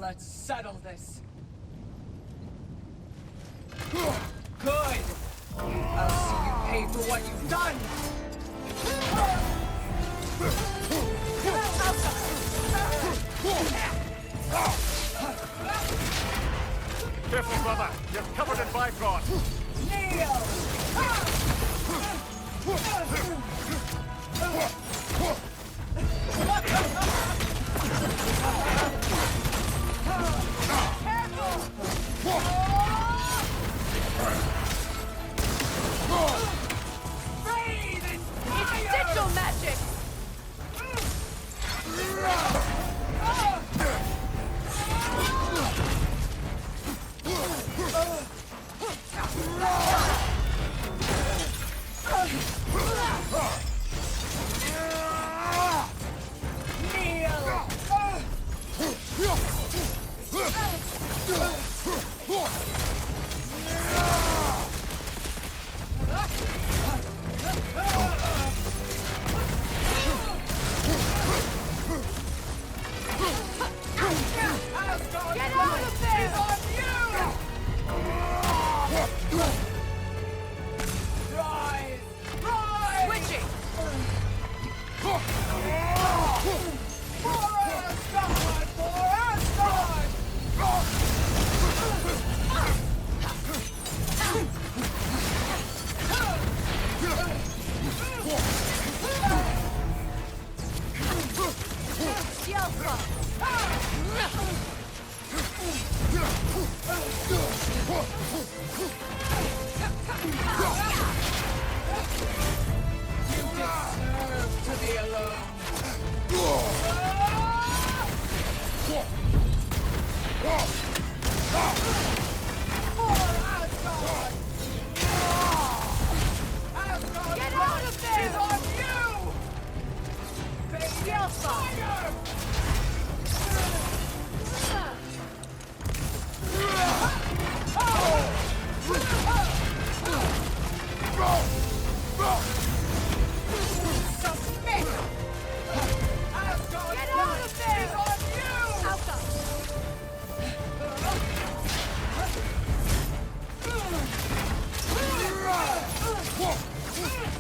Let's settle this. Good! I'll see you pay for what you've done! Careful, brother. You're covered in Bifrost. It's digital magic! Get out of there! He's on you! Rise! Rise! Switching! For Asgard! For Asgard! Yelpa! You deserve to be alone. Asgard! Get out of there! He's on you! Yelpa! Fire! Submit! Asgard! Get out of there! He's on you! Alpha!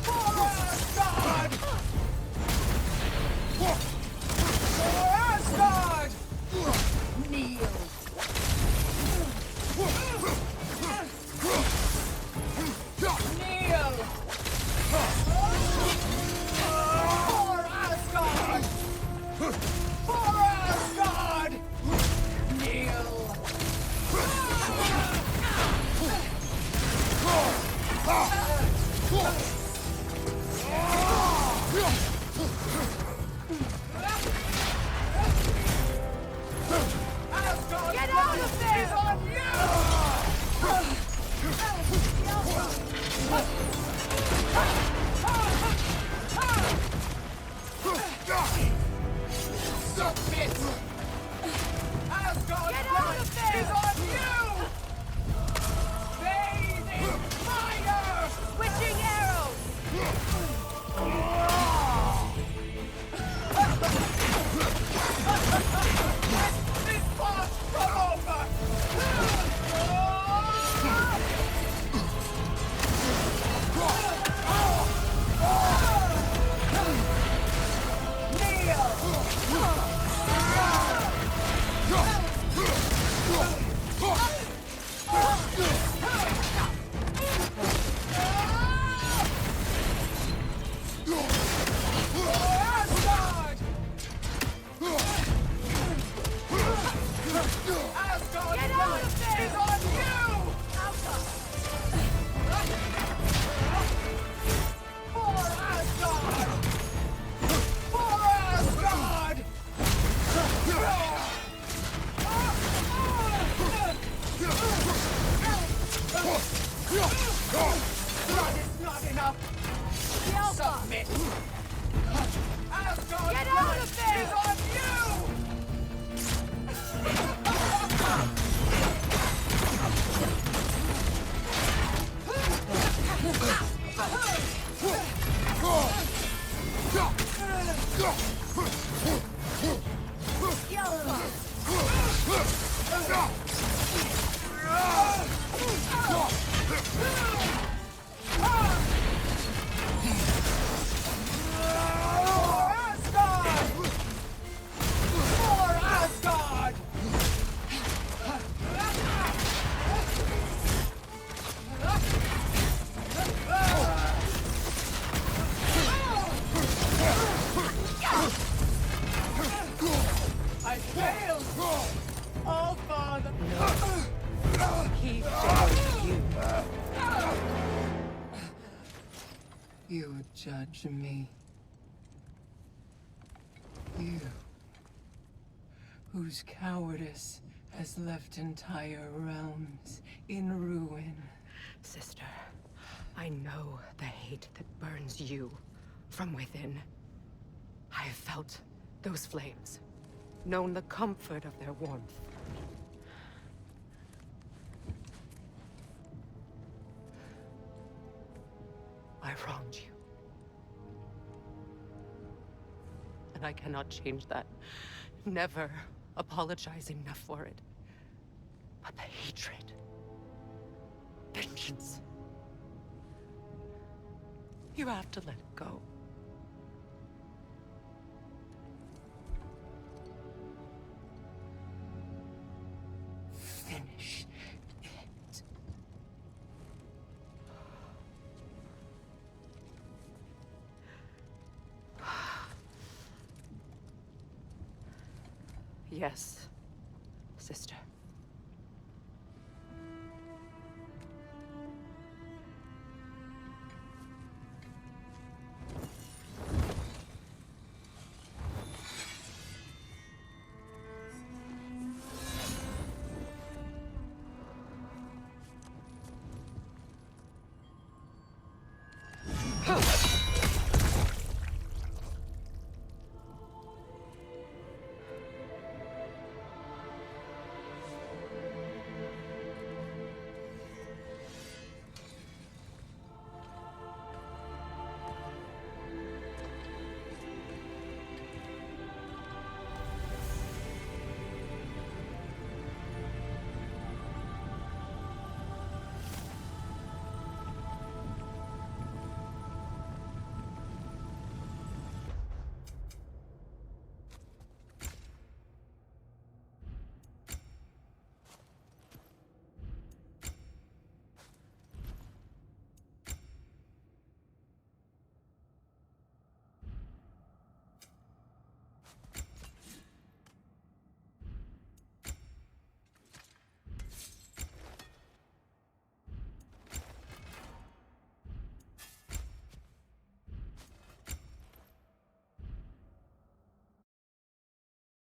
For Asgard! For Asgard! Kneel! Kneel! For Asgard! For Asgard! Kneel! Asgard! Get out of there! He's on you! Submit! Asgard! Get out of there! He's on you! Bathe in fire! Switching arrows! This part's come over! Asgard! Asgard! Get out of there! He's on you! Alpha! For Asgard! For Asgard! Blood is not enough! Yelpa! Submit! Asgard! Get out of there! He's on you! Yelpa! Asgard! For Asgard! I failed! All Father! He failed you. You judge me. You, whose cowardice has left entire realms in ruin. Sister, I know the hate that burns you from within. I have felt those flames, known the comfort of their warmth. I wronged you. And I cannot change that. Never apologize enough for it. But the hatred, vengeance, you have to let it go. Finish it. Yes, sister.